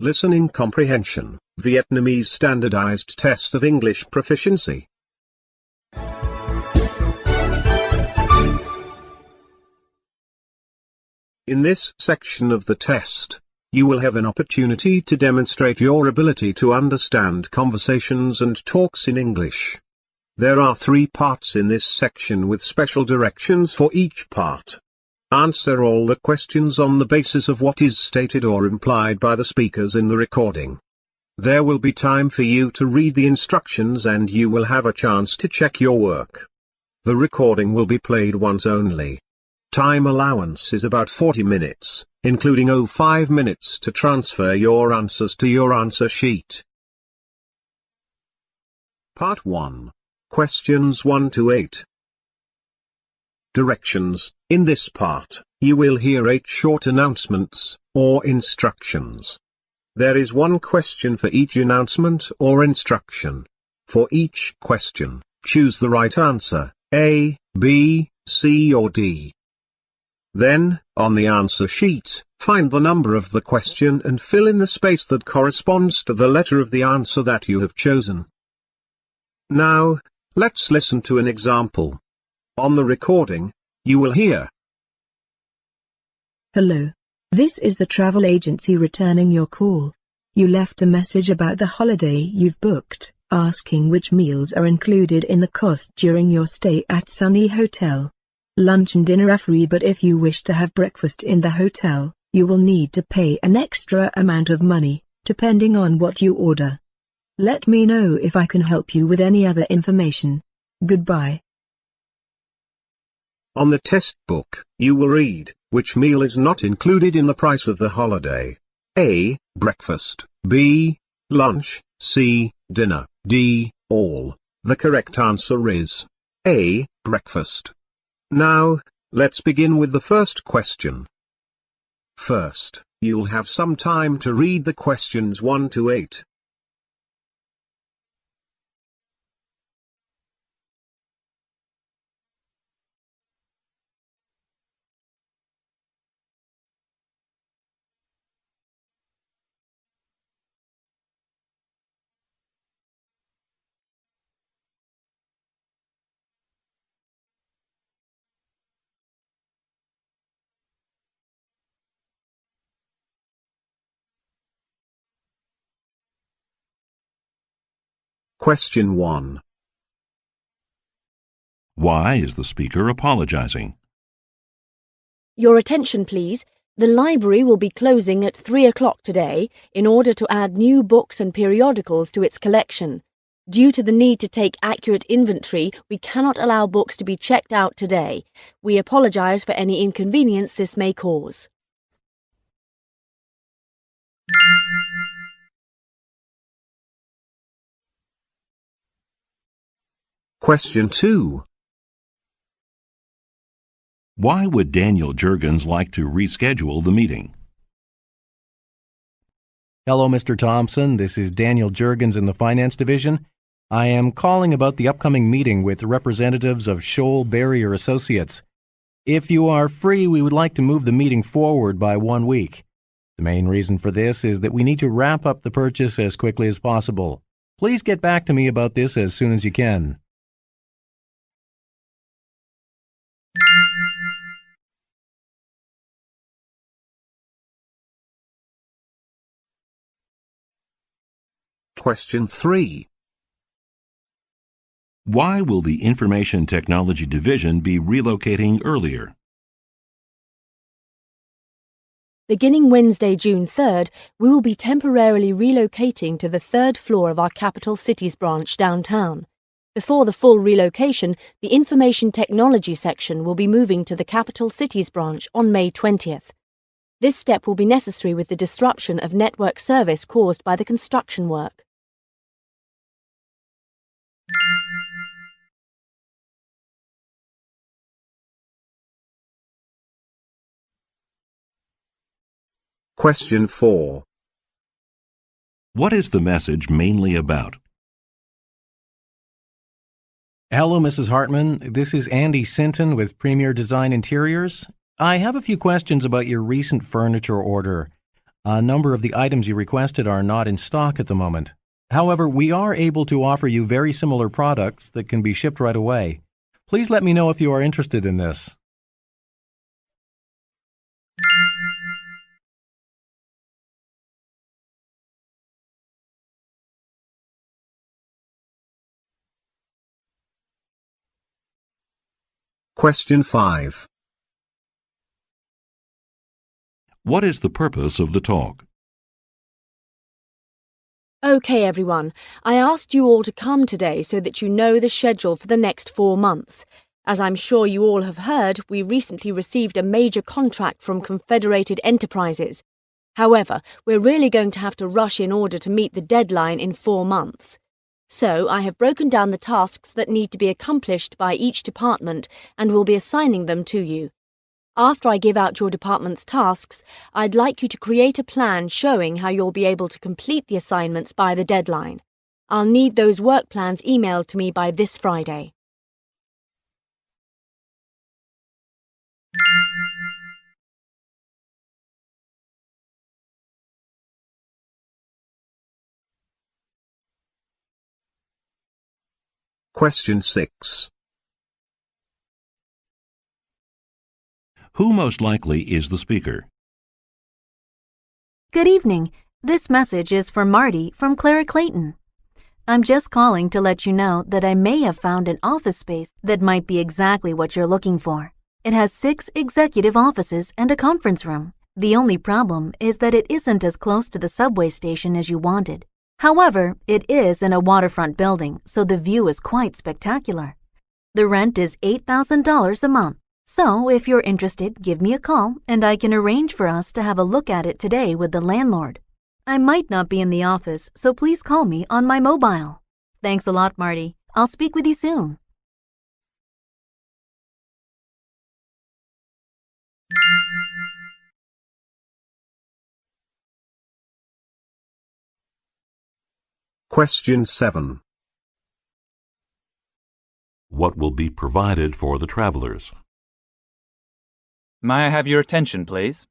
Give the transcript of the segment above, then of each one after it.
Listening Comprehension, Vietnamese Standardized Test of English Proficiency. In this section of the test, you will have an opportunity to demonstrate your ability to understand conversations and talks in English. There are 3 parts in this section with special directions for each part. Answer all the questions on the basis of what is stated or implied by the speakers in the recording. There will be time for you to read the instructions and you will have a chance to check your work. The recording will be played once only. Time allowance is about 40 minutes, including 05 minutes to transfer your answers to your answer sheet. Part 1. Questions 1 to 8. Directions. In this part, you will hear 8 short announcements, or instructions. There is 1 question for each announcement or instruction. For each question, choose the right answer, A, B, C or D. Then, on the answer sheet, find the number of the question and fill in the space that corresponds to the letter of the answer that you have chosen. Now, let's listen to an example. On the recording, you will hear: Hello. This is the travel agency returning your call. You left a message about the holiday you've booked, asking which meals are included in the cost during your stay at Sunny Hotel. Lunch and dinner are free, but if you wish to have breakfast in the hotel, you will need to pay an extra amount of money, depending on what you order. Let me know if I can help you with any other information. Goodbye. On the test book, you will read, which meal is not included in the price of the holiday. A. Breakfast. B. Lunch. C. Dinner. D. All. The correct answer is A. Breakfast. Now, let's begin with the first question. First, you'll have some time to read the questions 1 to 8. Question 1. Why is the speaker apologizing? Your attention, please. The library will be closing at 3 o'clock today in order to add new books and periodicals to its collection. Due to the need to take accurate inventory, we cannot allow books to be checked out today. We apologize for any inconvenience this may cause. Question 2. Why would Daniel Juergens like to reschedule the meeting? Hello, Mr. Thompson. This is Daniel Juergens in the Finance Division. I am calling about the upcoming meeting with representatives of Shoal Barrier Associates. If you are free, we would like to move the meeting forward by 1 week. The main reason for this is that we need to wrap up the purchase as quickly as possible. Please get back to me about this as soon as you can. Question 3. Why will the Information Technology Division be relocating earlier? Beginning Wednesday, June 3rd, we will be temporarily relocating to the 3rd floor of our Capital Cities branch downtown. Before the full relocation, the Information Technology section will be moving to the Capital Cities branch on May 20th. This step will be necessary with the disruption of network service caused by the construction work. Question 4. What is the message mainly about? Hello, Mrs. Hartman. This is Andy Sinton with Premier Design Interiors. I have a few questions about your recent furniture order. A number of the items you requested are not in stock at the moment. However, we are able to offer you very similar products that can be shipped right away. Please let me know if you are interested in this. Question 5. What is the purpose of the talk? Okay, everyone. I asked you all to come today so that you know the schedule for the next 4 months. As I'm sure you all have heard, we recently received a major contract from Confederated Enterprises. However, we're really going to have to rush in order to meet the deadline in 4 months. So I have broken down the tasks that need to be accomplished by each department and will be assigning them to you. After I give out your department's tasks, I'd like you to create a plan showing how you'll be able to complete the assignments by the deadline. I'll need those work plans emailed to me by this Friday. Question 6. Who most likely is the speaker? Good evening. This message is for Marty from Clara Clayton. I'm just calling to let you know that I may have found an office space that might be exactly what you're looking for. It has 6 executive offices and a conference room. The only problem is that it isn't as close to the subway station as you wanted. However, it is in a waterfront building, so the view is quite spectacular. The rent is $8,000 a month. So, if you're interested, give me a call and I can arrange for us to have a look at it today with the landlord. I might not be in the office, so please call me on my mobile. Thanks a lot, Marty. I'll speak with you soon. Question 7. What will be provided for the travelers? May I have your attention, please?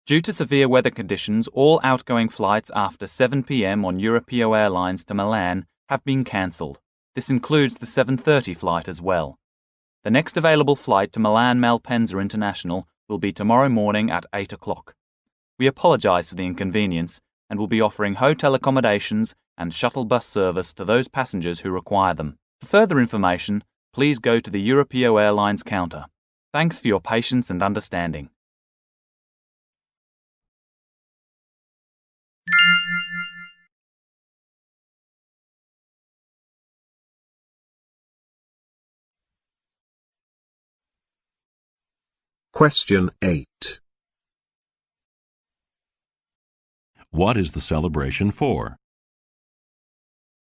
Due to severe weather conditions, all outgoing flights after 7 p.m. on Europeo Airlines to Milan have been cancelled. This includes the 7:30 flight as well. The next available flight to Milan Malpensa International will be tomorrow morning at 8 o'clock. We apologise for the inconvenience and will be offering hotel accommodations and shuttle bus service to those passengers who require them. For further information, please go to the Europeo Airlines counter. Thanks for your patience and understanding. Question 8. What is the celebration for?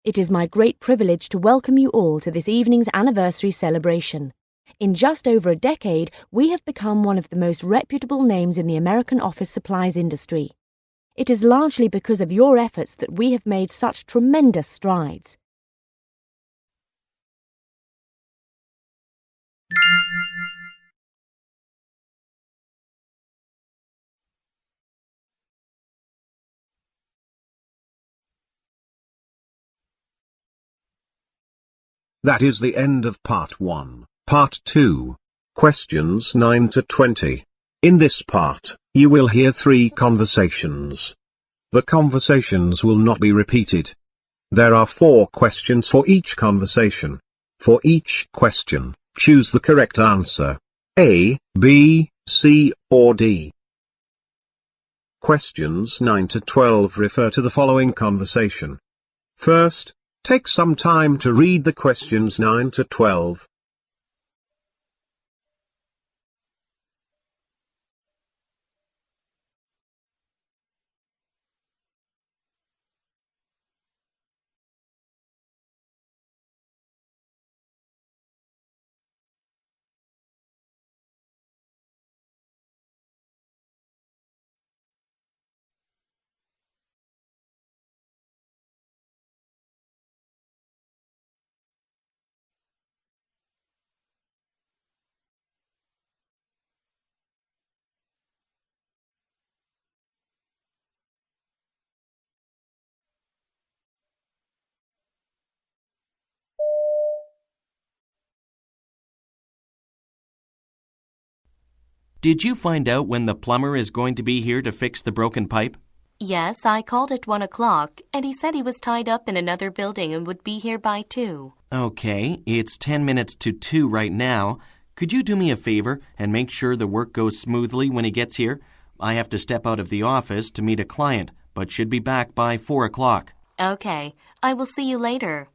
It is my great privilege to welcome you all to this evening's anniversary celebration. In just over a decade, we have become one of the most reputable names in the American office supplies industry. It is largely because of your efforts that we have made such tremendous strides. That is the end of Part 1. Part 2. Questions 9 to 20. In this part, you will hear 3 conversations. The conversations will not be repeated. There are 4 questions for each conversation. For each question, choose the correct answer. A, B, C, or D. Questions 9 to 12 refer to the following conversation. First, take some time to read the questions 9 to 12. Did you find out when the plumber is going to be here to fix the broken pipe? Yes, I called at 1 o'clock, and he said he was tied up in another building and would be here by 2. Okay, it's 10 minutes to 2 right now. Could you do me a favor and make sure the work goes smoothly when he gets here? I have to step out of the office to meet a client, but should be back by 4 o'clock. Okay, I will see you later.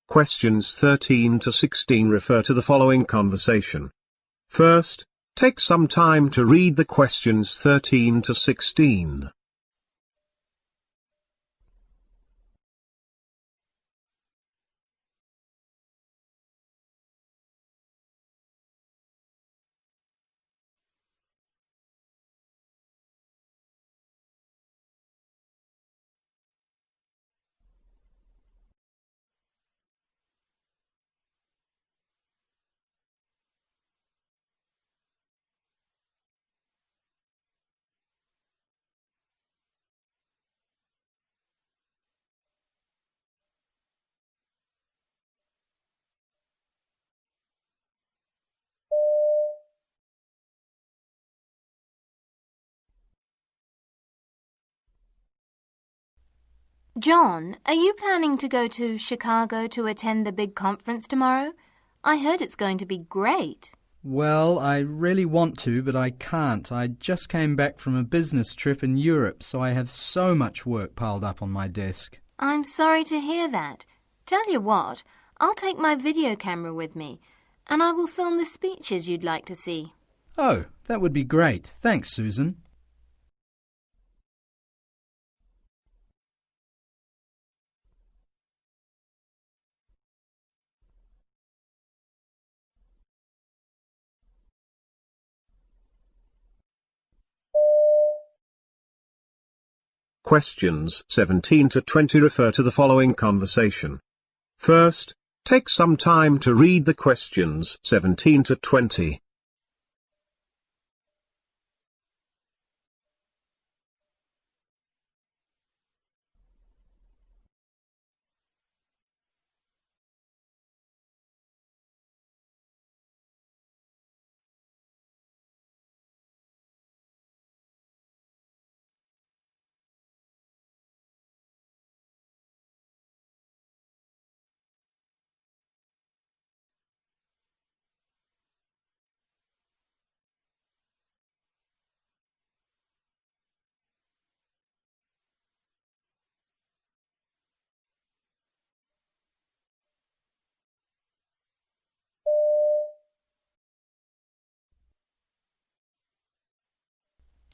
Questions 13 to 16 refer to the following conversation. First, take some time to read the questions 13 to 16. John, are you planning to go to Chicago to attend the big conference tomorrow? I heard it's going to be great. Well, I really want to, but I can't. I just came back from a business trip in Europe, so I have so much work piled up on my desk. I'm sorry to hear that. Tell you what, I'll take my video camera with me, and I will film the speeches you'd like to see. Oh, that would be great. Thanks, Susan. Questions 17 to 20 refer to the following conversation. First, take some time to read the questions 17 to 20.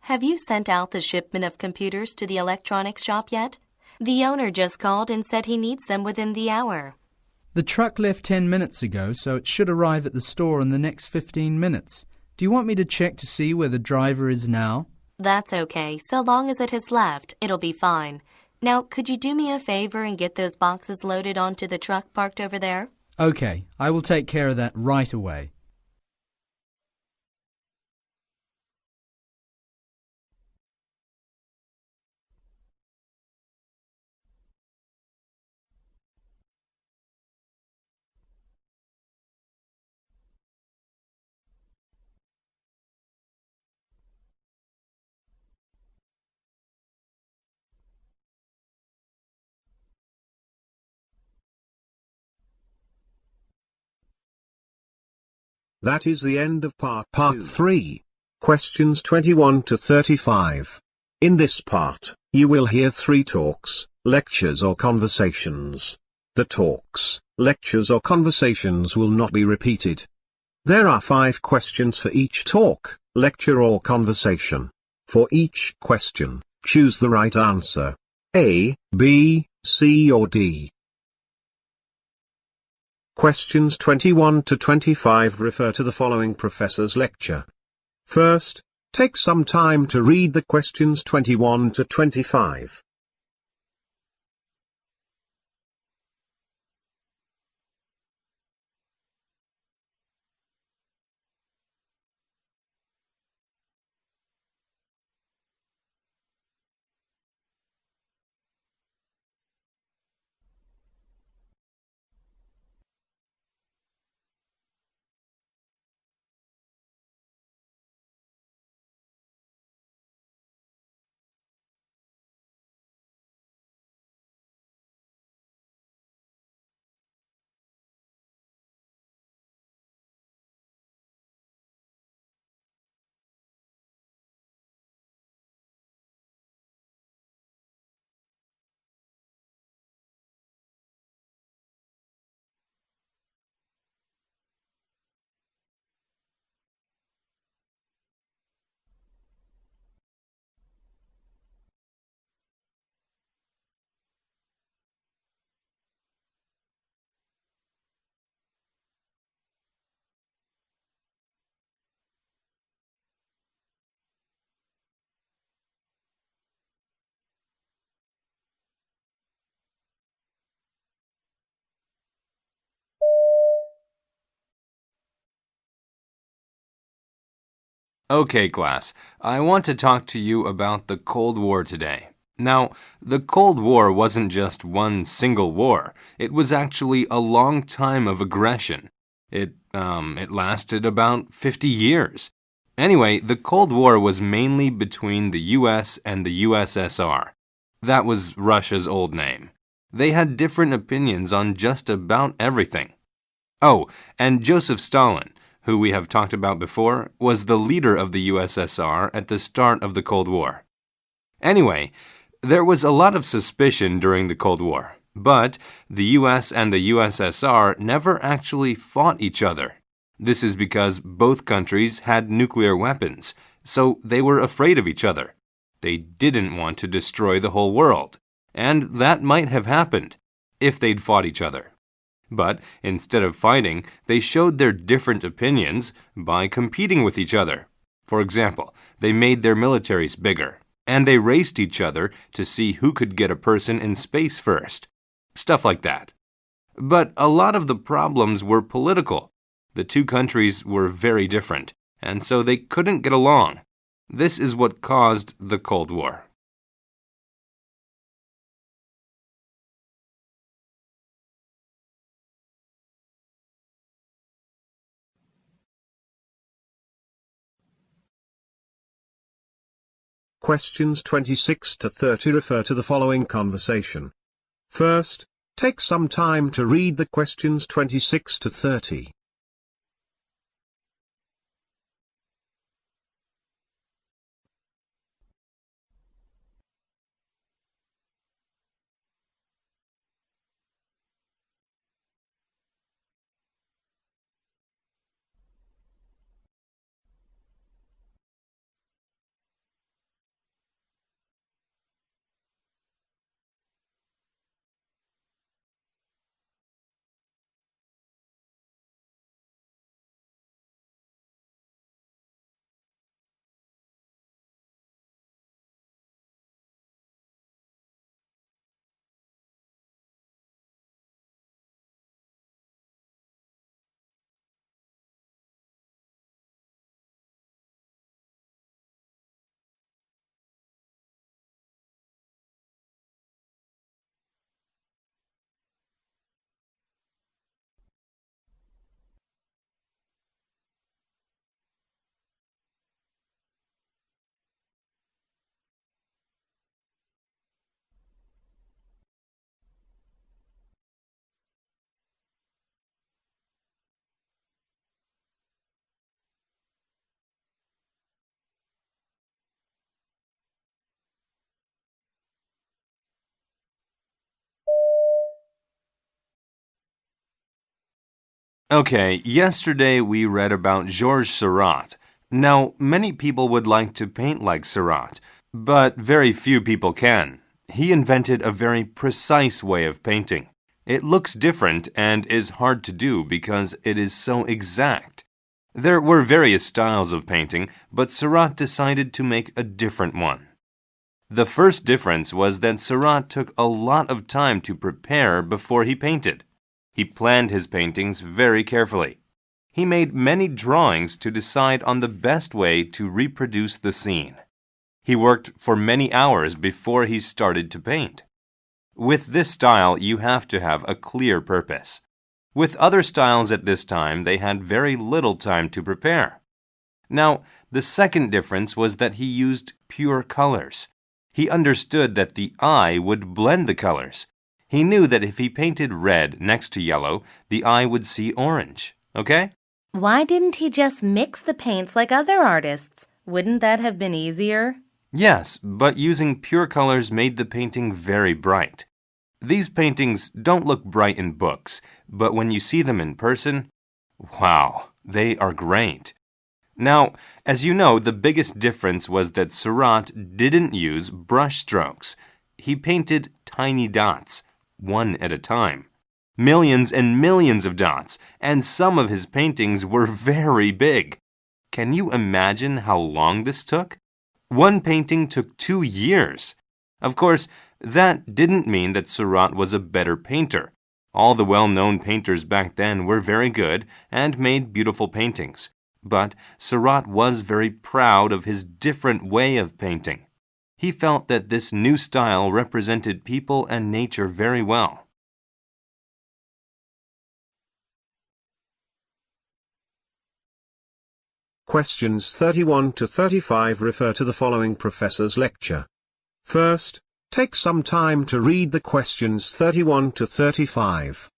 Have you sent out the shipment of computers to the electronics shop yet? The owner just called and said he needs them within the hour. The truck left 10 minutes ago, so it should arrive at the store in the next 15 minutes. Do you want me to check to see where the driver is now? That's okay. So long as it has left, it'll be fine. Now, could you do me a favor and get those boxes loaded onto the truck parked over there? Okay, I will take care of that right away. That is the end of part 3. Questions 21 to 35. In this part, you will hear 3 talks, lectures or conversations. The talks, lectures or conversations will not be repeated. There are 5 questions for each talk, lecture or conversation. For each question, choose the right answer. A, B, C or D. Questions 21 to 25 refer to the following professor's lecture. First, take some time to read the questions 21 to 25. Okay, class, I want to talk to you about the Cold War today. Now, the Cold War wasn't just one single war. It was actually a long time of aggression. It lasted about 50 years. Anyway, the Cold War was mainly between the US and the USSR. That was Russia's old name. They had different opinions on just about everything. Oh, and Joseph Stalin, who we have talked about before, was the leader of the USSR at the start of the Cold War. Anyway, there was a lot of suspicion during the Cold War, but the US and the USSR never actually fought each other. This is because both countries had nuclear weapons, so they were afraid of each other. They didn't want to destroy the whole world, and that might have happened if they'd fought each other. But instead of fighting, they showed their different opinions by competing with each other. For example, they made their militaries bigger, and they raced each other to see who could get a person in space first. Stuff like that. But a lot of the problems were political. The two countries were very different, and so they couldn't get along. This is what caused the Cold War. Questions 26 to 30 refer to the following conversation. First, take some time to read the questions 26 to 30. Okay, yesterday we read about Georges Seurat. Now, many people would like to paint like Seurat, but very few people can. He invented a very precise way of painting. It looks different and is hard to do because it is so exact. There were various styles of painting, but Seurat decided to make a different one. The first difference was that Seurat took a lot of time to prepare before he painted. He planned his paintings very carefully. He made many drawings to decide on the best way to reproduce the scene. He worked for many hours before he started to paint. With this style, you have to have a clear purpose. With other styles at this time, they had very little time to prepare. Now, the second difference was that he used pure colors. He understood that the eye would blend the colors. He knew that if he painted red next to yellow, the eye would see orange. Okay? Why didn't he just mix the paints like other artists? Wouldn't that have been easier? Yes, but using pure colors made the painting very bright. These paintings don't look bright in books, but when you see them in person, wow, they are great. Now, as you know, the biggest difference was that Seurat didn't use brush strokes. He painted tiny dots, one at a time. Millions and millions of dots, and some of his paintings were very big. Can you imagine how long this took? One painting took 2 years. Of course, that didn't mean that Seurat was a better painter. All the well-known painters back then were very good and made beautiful paintings. But Sarat was very proud of his different way of painting. He felt that this new style represented people and nature very well. Questions 31 to 35 refer to the following professor's lecture. First, take some time to read the questions 31 to 35.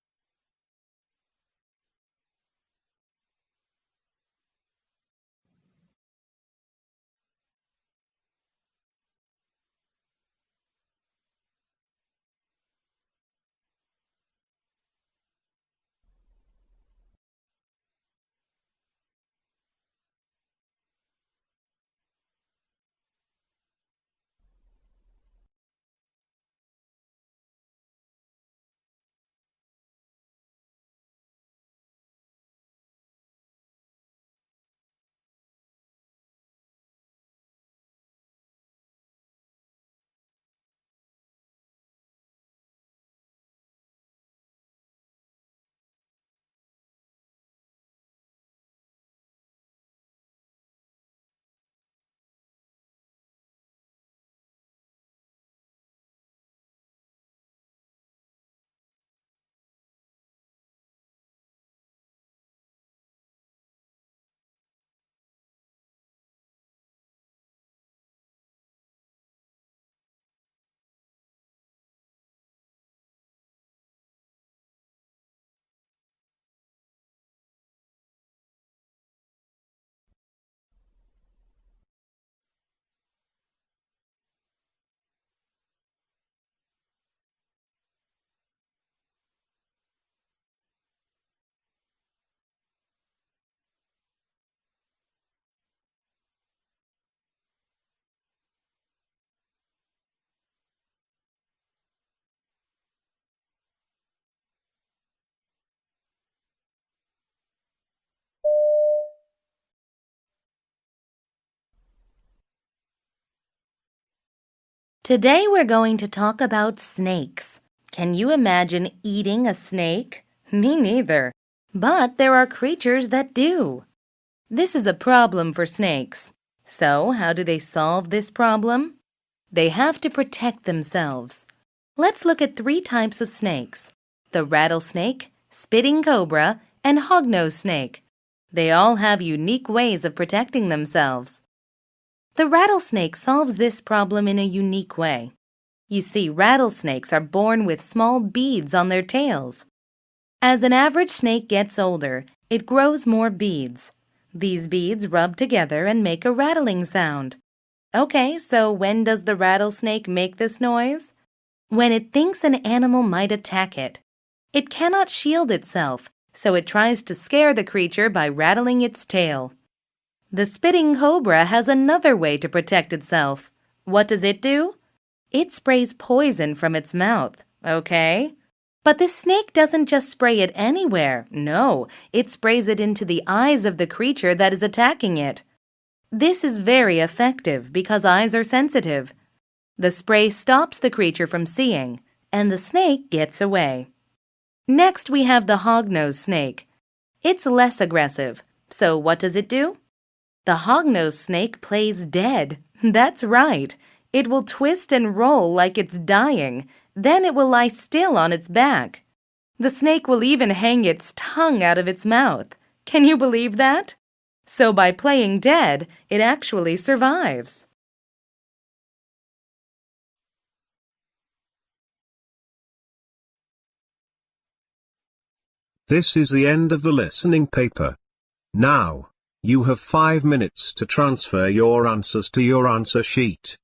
Today we're going to talk about snakes. Can you imagine eating a snake? Me neither. But there are creatures that do. This is a problem for snakes. So, how do they solve this problem? They have to protect themselves. Let's look at 3 types of snakes: the rattlesnake, spitting cobra, and hognose snake. They all have unique ways of protecting themselves. The rattlesnake solves this problem in a unique way. You see, rattlesnakes are born with small beads on their tails. As an average snake gets older, it grows more beads. These beads rub together and make a rattling sound. Okay, so when does the rattlesnake make this noise? When it thinks an animal might attack it. It cannot shield itself, so it tries to scare the creature by rattling its tail. The spitting cobra has another way to protect itself. What does it do? It sprays poison from its mouth, okay? But the snake doesn't just spray it anywhere. No, it sprays it into the eyes of the creature that is attacking it. This is very effective because eyes are sensitive. The spray stops the creature from seeing, and the snake gets away. Next, we have the hognose snake. It's less aggressive, so what does it do? The hognose snake plays dead. That's right. It will twist and roll like it's dying. Then it will lie still on its back. The snake will even hang its tongue out of its mouth. Can you believe that? So by playing dead, it actually survives. This is the end of the listening paper. Now, you have 5 minutes to transfer your answers to your answer sheet.